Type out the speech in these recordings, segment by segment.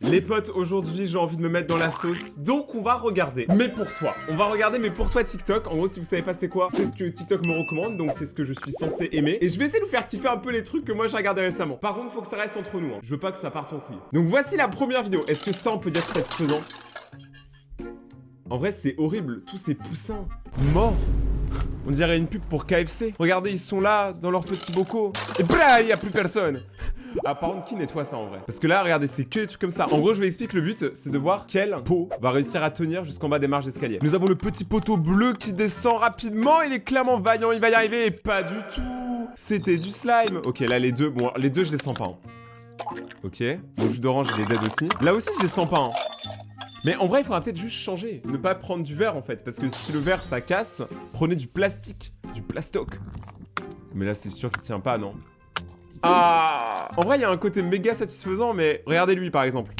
Les potes, aujourd'hui j'ai envie de me mettre dans la sauce, donc on va regarder Mais pour toi. On va regarder Mais pour toi TikTok. En gros, si vous savez pas c'est quoi, c'est ce que TikTok me recommande, donc c'est ce que je suis censé aimer. Et je vais essayer de vous faire kiffer un peu les trucs que moi j'ai regardé récemment. Par contre, faut que ça reste entre nous, hein. Je veux pas que ça parte en couille. Donc voici la première vidéo. Est-ce que ça on peut dire satisfaisant? En vrai, c'est horrible, tous ces poussins morts. On dirait une pub pour KFC. Regardez, ils sont là, dans leurs petits bocaux. Et blah, il y a plus personne. Ah, par contre, qui nettoie ça en vrai? Parce que là, regardez, c'est que des trucs comme ça. En gros, je vais expliquer le but, c'est de voir quel pot va réussir à tenir jusqu'en bas des marches d'escalier. Nous avons le petit poteau bleu qui descend rapidement. Il est clairement vaillant, il va y arriver. Et pas du tout. C'était du slime. Ok, là, les deux, bon, les deux, je les sens pas. Hein. Ok, mon jus d'orange, il est dead aussi. Là aussi, je les sens pas. Hein. Mais en vrai, il faudra peut-être juste changer. Ne pas prendre du verre, en fait. Parce que si le verre, ça casse, prenez du plastique. Du plastoc. Mais là, c'est sûr qu'il tient pas, non? Ah! En vrai, il y a un côté méga satisfaisant, mais regardez lui, par exemple.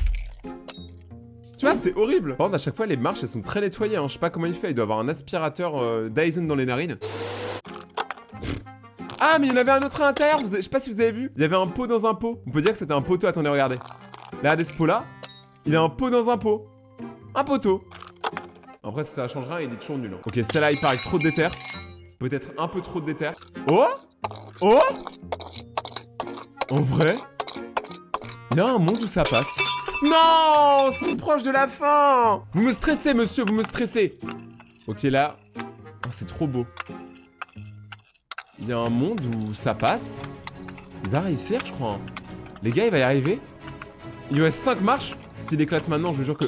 Tu vois, c'est horrible. Par contre, à chaque fois, les marches, elles sont très nettoyées. Hein. Je sais pas comment il fait. Il doit avoir un aspirateur Dyson dans les narines. Ah, mais il y en avait un autre à l'intérieur. Je sais pas si vous avez vu. Il y avait un pot dans un pot. On peut dire que c'était un poteau. Attendez, regardez. Là, regardez ce pot-là. Il a un pot dans un pot. Un poteau. Après, si ça changera, il est toujours nul. Hein. Ok, celle-là, il paraît trop de déter. Peut-être un peu trop de déter. Oh! Oh! En vrai? Il y a un monde où ça passe. Non! Si proche de la fin! Vous me stressez, monsieur, vous me stressez. Ok, là... Oh, c'est trop beau. Il y a un monde où ça passe. Il va réussir, je crois. Hein. Les gars, il va y arriver. Il lui reste 5 marches. S'il éclate maintenant, je vous jure que...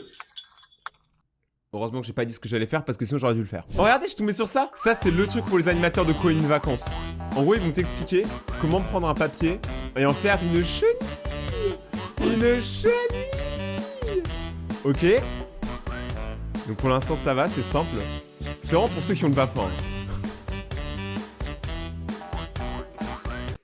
Heureusement que j'ai pas dit ce que j'allais faire parce que sinon j'aurais dû le faire. Oh, regardez, je suis tombé sur ça. Ça, c'est le truc pour les animateurs de colonies de vacances. En gros, ils vont t'expliquer comment prendre un papier et en faire une chenille. Une chenille. Ok. Donc pour l'instant, ça va, c'est simple. C'est vraiment pour ceux qui ont le bas fort.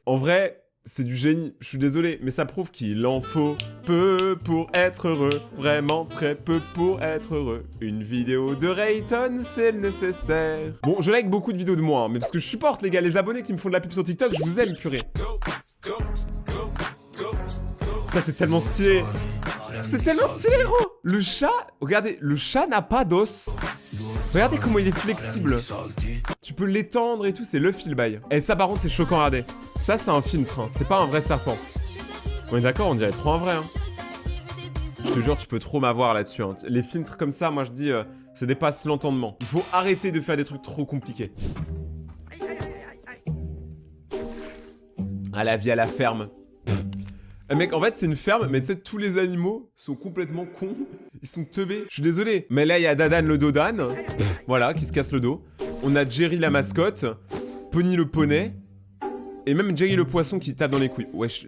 En vrai... C'est du génie, je suis désolé, mais ça prouve qu'il en faut peu pour être heureux. Vraiment très peu pour être heureux. Une vidéo de Rayton, c'est le nécessaire. Bon, je like beaucoup de vidéos de moi, hein, mais parce que je supporte les gars, les abonnés qui me font de la pub sur TikTok, je vous aime, purée. Ça, c'est tellement stylé. C'est tellement stylé, gros. Le chat, regardez, le chat n'a pas d'os. Regardez comment il est flexible. Tu peux l'étendre et tout, c'est le fil bail. Et ça, par contre, c'est choquant, regardez. Ça, c'est un filtre, hein. C'est pas un vrai serpent. On est d'accord, on dirait trop un vrai, hein. Je te jure, tu peux trop m'avoir là-dessus. Hein. Les filtres comme ça, moi, je dis, ça dépasse l'entendement. Il faut arrêter de faire des trucs trop compliqués. Ah, la vie à la ferme. Mec, en fait, c'est une ferme, mais tu sais, tous les animaux sont complètement cons. Ils sont teubés. Je suis désolé. Mais là, il y a Dadan le Dodan. Voilà, qui se casse le dos. On a Jerry la mascotte. Pony le poney. Et même Jerry le poisson qui tape dans les couilles. Wesh.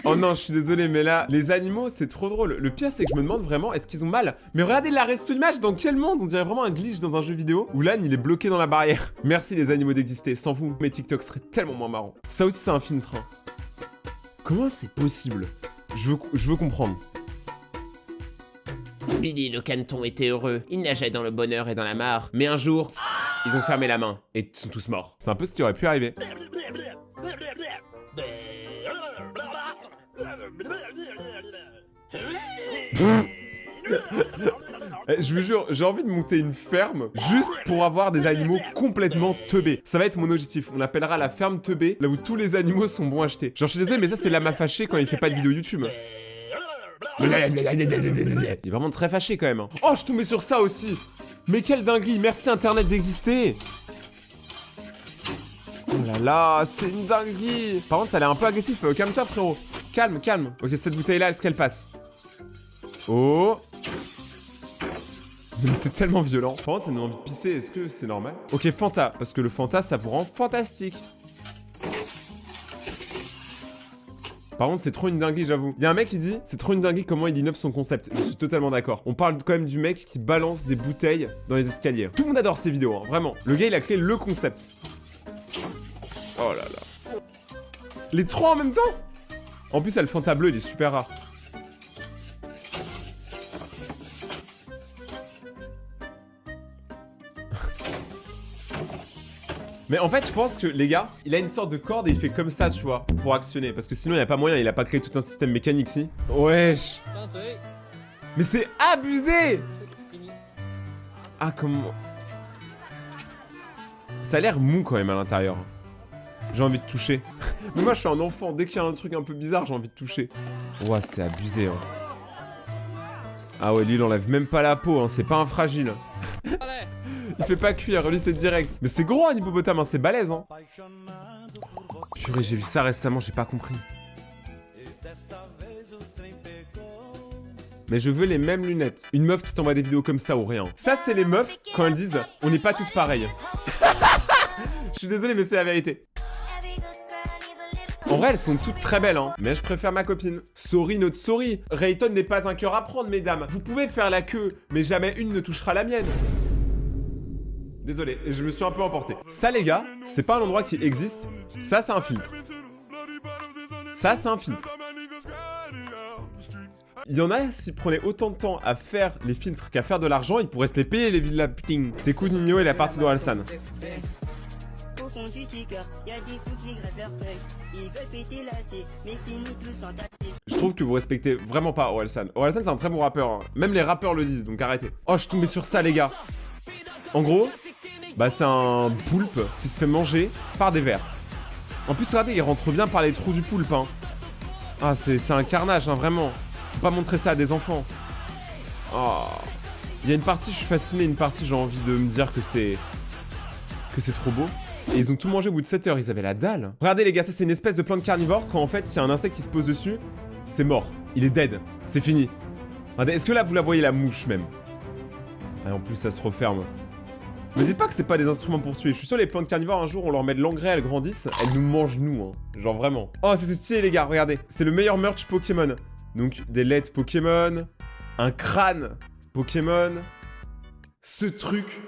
Oh non, je suis désolé, mais là, les animaux, c'est trop drôle. Le pire, c'est que je me demande vraiment, est-ce qu'ils ont mal? Mais regardez l'arrêt sur l'image, dans quel monde? On dirait vraiment un glitch dans un jeu vidéo où l'âne, il est bloqué dans la barrière. Merci les animaux d'exister, sans vous, mes TikTok seraient tellement moins marrants. Ça aussi, c'est un filtre. Hein. Comment c'est possible? Je veux comprendre. Billy le caneton était heureux. Il nageait dans le bonheur et dans la mare. Mais un jour, ils ont fermé la main et sont tous morts. C'est un peu ce qui aurait pu arriver. Je vous jure, j'ai envie de monter une ferme juste pour avoir des animaux complètement teubés. Ça va être mon objectif. On l'appellera la ferme teubée, là où tous les animaux sont bons à acheter. Genre, je suis désolé, mais ça, c'est Lama fâché quand il fait pas de vidéo YouTube. Il est vraiment très fâché quand même. Hein. Oh, je suis tombé sur ça aussi. Mais quelle dinguerie. Merci Internet d'exister. Oh là là, c'est une dinguerie. Par contre, ça a l'air un peu agressif. Calme-toi, frérot. Calme, calme. Ok, cette bouteille-là, est-ce qu'elle passe? Oh. Mais c'est tellement violent. Par contre, ça me donne envie de pisser. Est-ce que c'est normal? Ok, Fanta. Parce que le Fanta, ça vous rend fantastique. Par contre, c'est trop une dinguerie, j'avoue. Il y a un mec qui dit, c'est trop une dinguerie comment il innove son concept. Je suis totalement d'accord. On parle quand même du mec qui balance des bouteilles dans les escaliers. Tout le monde adore ces vidéos, hein, vraiment. Le gars, il a créé le concept. Oh là là. Les trois en même temps? En plus, il y a le Fanta bleu, il est super rare. Mais en fait, je pense que, les gars, il a une sorte de corde et il fait comme ça, tu vois, pour actionner. Parce que sinon, il n'y a pas moyen, il a pas créé tout un système mécanique, si. Wesh. Mais c'est abusé. Ah, comment... Ça a l'air mou quand même à l'intérieur. J'ai envie de toucher. Mais moi, je suis un enfant. Dès qu'il y a un truc un peu bizarre, j'ai envie de toucher. Ouah, c'est abusé, hein. Ah ouais, lui, il enlève même pas la peau, hein. C'est pas un fragile. Il fait pas cuire, lui, c'est direct. Mais c'est gros, un hippopotame, hein. C'est balèze, hein. Purée, j'ai vu ça récemment, j'ai pas compris. Mais je veux les mêmes lunettes. Une meuf qui t'envoie des vidéos comme ça ou rien. Ça, c'est les meufs quand elles disent « On n'est pas toutes pareilles ». Je suis désolé, mais c'est la vérité. En vrai, elles sont toutes très belles, hein. Mais je préfère ma copine. Sorry, not sorry. Rayton n'est pas un cœur à prendre, mesdames. Vous pouvez faire la queue, mais jamais une ne touchera la mienne. Désolé, je me suis un peu emporté. Ça, les gars, c'est pas un endroit qui existe. Ça, c'est un filtre. Ça, c'est un filtre. Il y en a, s'ils prenaient autant de temps à faire les filtres qu'à faire de l'argent, ils pourraient se les payer, les villas putain. T'es cool, Nino, et la partie d'Orelsan. Je trouve que vous respectez vraiment pas Orelsan. Orelsan, c'est un très bon rappeur, hein. Même les rappeurs le disent, donc arrêtez. Oh, je suis tombé sur ça, les gars. En gros, bah c'est un poulpe qui se fait manger par des vers. En plus, regardez, il rentre bien par les trous du poulpe, hein. Ah, c'est un carnage, hein, vraiment. Faut pas montrer ça à des enfants. Oh. Il y a une partie, je suis fasciné, une partie, j'ai envie de me dire que c'est trop beau. Et ils ont tout mangé au bout de 7 heures, ils avaient la dalle. Regardez les gars, ça c'est une espèce de plante carnivore. Quand en fait, il y a un insecte qui se pose dessus, c'est mort. Il est dead. C'est fini. Regardez, est-ce que là, vous la voyez, la mouche même? Ah, en plus, ça se referme. Me dites pas que c'est pas des instruments pour tuer. Je suis sûr les plantes carnivores, un jour, on leur met de l'engrais, elles grandissent. Elles nous mangent, nous, hein. Genre vraiment. Oh, c'est stylé, les gars, regardez. C'est le meilleur merch Pokémon. Donc, des lettres Pokémon, un crâne Pokémon, ce truc,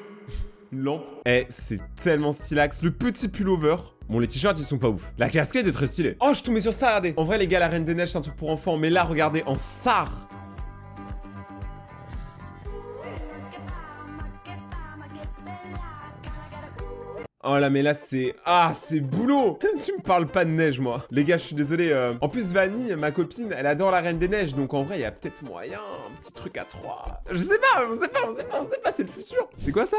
une lampe. Eh, c'est tellement stylax. Le petit pullover. Bon, les t-shirts, ils sont pas ouf. La casquette est très stylée. Oh, je suis tombé sur ça, regardez. En vrai, les gars, la Reine des Neiges, c'est un truc pour enfants. Mais là, regardez, en sar. Oh là, mais là, c'est... Ah, c'est boulot. Tu me parles pas de neige, moi. Les gars, je suis désolé. En plus, Vanille, ma copine, elle adore la Reine des Neiges. Donc, en vrai, il y a peut-être moyen. Un petit truc à 3. Je sais pas, on sait pas. C'est le futur. C'est quoi, ça?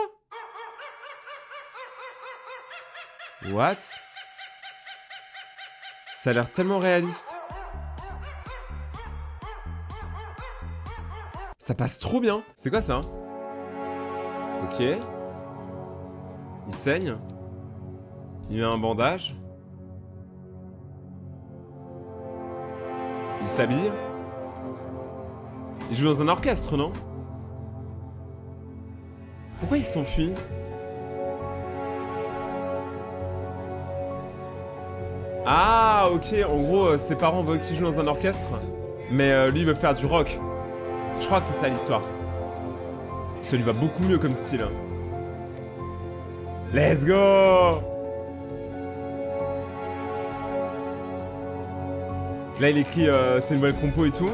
What? Ça a l'air tellement réaliste. Ça passe trop bien. C'est quoi, ça? Ok. Il saigne. Il met un bandage. Il s'habille. Il joue dans un orchestre, non? Pourquoi il s'enfuit? Ah, ok. En gros, ses parents veulent qu'il joue dans un orchestre. Mais lui, il veut faire du rock. Je crois que c'est ça l'histoire. Ça lui va beaucoup mieux comme style. Let's go! Là, il écrit ses nouvelles compos et tout.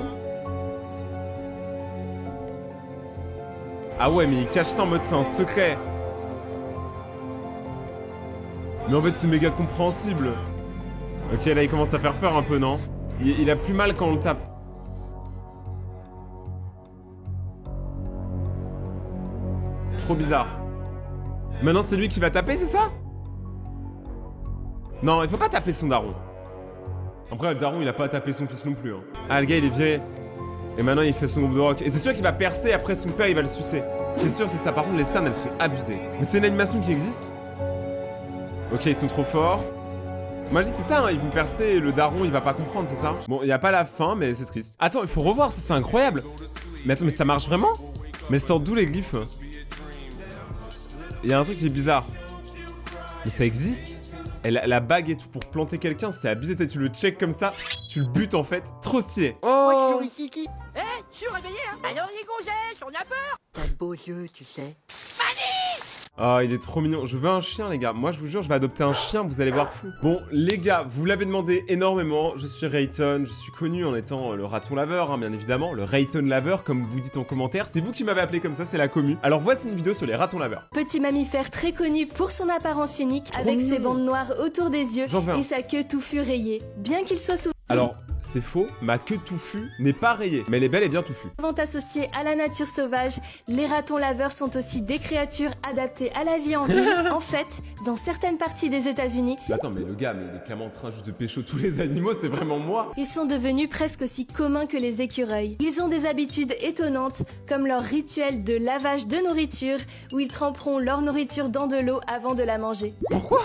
Ah ouais, mais il cache ça en mode c'est un secret. Mais en fait, c'est méga compréhensible. Ok, là, il commence à faire peur un peu, non? Il a plus mal quand on le tape. Trop bizarre. Maintenant, c'est lui qui va taper, c'est ça? Non, il faut pas taper son daron. Après, le daron, il a pas tapé son fils non plus. Hein. Ah, le gars, il est viré. Et maintenant, il fait son groupe de rock. Et c'est sûr qu'il va percer, après son père, il va le sucer. C'est sûr, c'est ça. Par contre, les scènes, elles sont abusées. Mais c'est une animation qui existe. Ok, ils sont trop forts. Moi, je dis, c'est ça, hein, ils vont percer, et le daron, il va pas comprendre, c'est ça? Bon, il y a pas la fin, mais c'est triste. Attends, il faut revoir, ça, c'est incroyable. Mais attends, mais ça marche vraiment? Mais elles sortent d'où, les glyphes? Il y a un truc qui est bizarre. Mais ça existe? Et la bague et tout pour planter quelqu'un, c'est abusé. Tu le check comme ça, tu le butes en fait. Trop stylé. Oh! Moi, je suis Kiki. Eh, je suis réveillé, hein. Alors, les gonzesses, on a peur. T'as de beaux yeux, tu sais. Ah, il est trop mignon. Je veux un chien, les gars. Moi, je vous jure, je vais adopter un chien, vous allez voir fou. Bon, les gars, vous l'avez demandé énormément. Je suis Rayton, je suis connu en étant le raton laveur, hein, bien évidemment. Le Rayton laveur, comme vous dites en commentaire. C'est vous qui m'avez appelé comme ça, c'est la commu. Alors, voici une vidéo sur les ratons laveurs. Petit mammifère très connu pour son apparence unique, Trop avec mignon. ses bandes noires autour des yeux J'en veux un. et sa queue touffue rayée. Bien qu'il soit souvent Alors, c'est faux, ma queue touffue n'est pas rayée, mais elle est belle et bien touffue. associés à la nature sauvage, les ratons laveurs sont aussi des créatures adaptées à la vie en ville. En fait, dans certaines parties des États-Unis, Mais attends, mais le gars, mais il est clairement en train juste de pécho tous les animaux, c'est vraiment moi. ils sont devenus presque aussi communs que les écureuils. Ils ont des habitudes étonnantes, comme leur rituel de lavage de nourriture, où ils tremperont leur nourriture dans de l'eau avant de la manger. Pourquoi?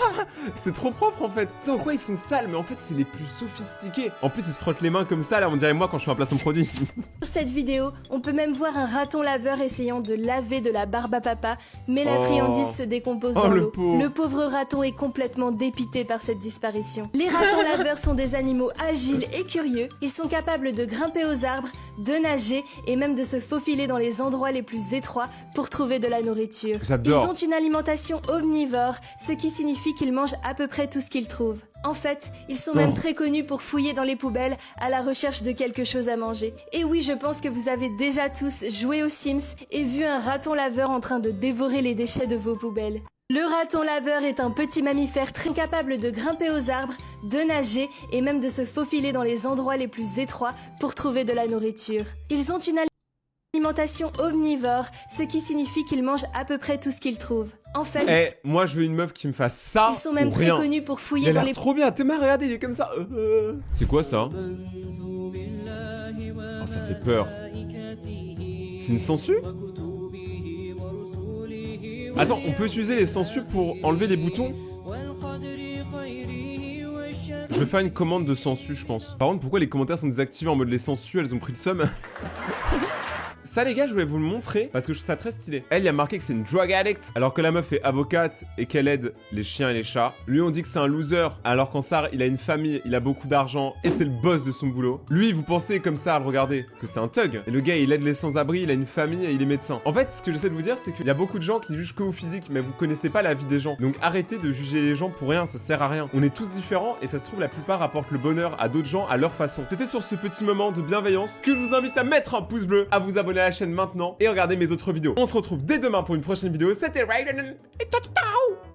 C'est trop propre en fait. C'est en quoi ils sont sales, mais en fait c'est les plus sophistiqués. En plus ils se frottent les mains comme ça, là on dirait moi quand je fais un placement produit. Sur cette vidéo, on peut même voir un raton laveur essayant de laver de la barbe à papa, mais la Oh. friandise se décompose Oh, dans le l'eau. pauvre. Le pauvre raton est complètement dépité par cette disparition. Les ratons laveurs sont des animaux agiles et curieux. Ils sont capables de grimper aux arbres, de nager et même de se faufiler dans les endroits les plus étroits pour trouver de la nourriture. J'adore. Ils ont une alimentation omnivore, ce qui signifie qu'ils mangent à peu près tout ce qu'ils trouvent. En fait, ils sont même Oh. très connus pour fouiller dans les poubelles à la recherche de quelque chose à manger. Et oui, je pense que vous avez déjà tous joué aux Sims et vu un raton laveur en train de dévorer les déchets de vos poubelles. Le raton laveur est un petit mammifère très capable de grimper aux arbres, de nager et même de se faufiler dans les endroits les plus étroits pour trouver de la nourriture. Ils ont une alimentation omnivore, ce qui signifie qu'ils mangent à peu près tout ce qu'ils trouvent. En fait, Eh, moi je veux une meuf qui me fasse ça. ils sont même ou très rien. connus pour Il fouiller a dans l'air les trop bien, t'es marre, regarde, il est comme ça. C'est quoi ça? Oh, ça fait peur. C'est une sangsue? Attends, on peut utiliser les sangsues pour enlever les boutons? Je vais faire une commande de sangsue, je pense. Par contre, pourquoi les commentaires sont désactivés en mode les sangsues, elles ont pris le somme? Ça les gars, je voulais vous le montrer parce que je trouve ça très stylé. Elle, il y a marqué que c'est une drug addict alors que la meuf est avocate et qu'elle aide les chiens et les chats. Lui, on dit que c'est un loser alors qu'en ça, il a une famille, il a beaucoup d'argent et c'est le boss de son boulot. Lui, vous pensez comme ça à le regarder que c'est un thug. Et le gars, il aide les sans-abri, il a une famille et il est médecin. En fait, ce que j'essaie de vous dire, c'est qu'il y a beaucoup de gens qui jugent que au physique, mais vous connaissez pas la vie des gens. Donc arrêtez de juger les gens pour rien, ça sert à rien. On est tous différents et ça se trouve, la plupart apportent le bonheur à d'autres gens à leur façon. C'était sur ce petit moment de bienveillance que je vous invite à mettre un pouce bleu, à vous abonner à la chaîne maintenant et regarder mes autres vidéos. On se retrouve dès demain pour une prochaine vidéo. C'était Raiden et ciao ciao.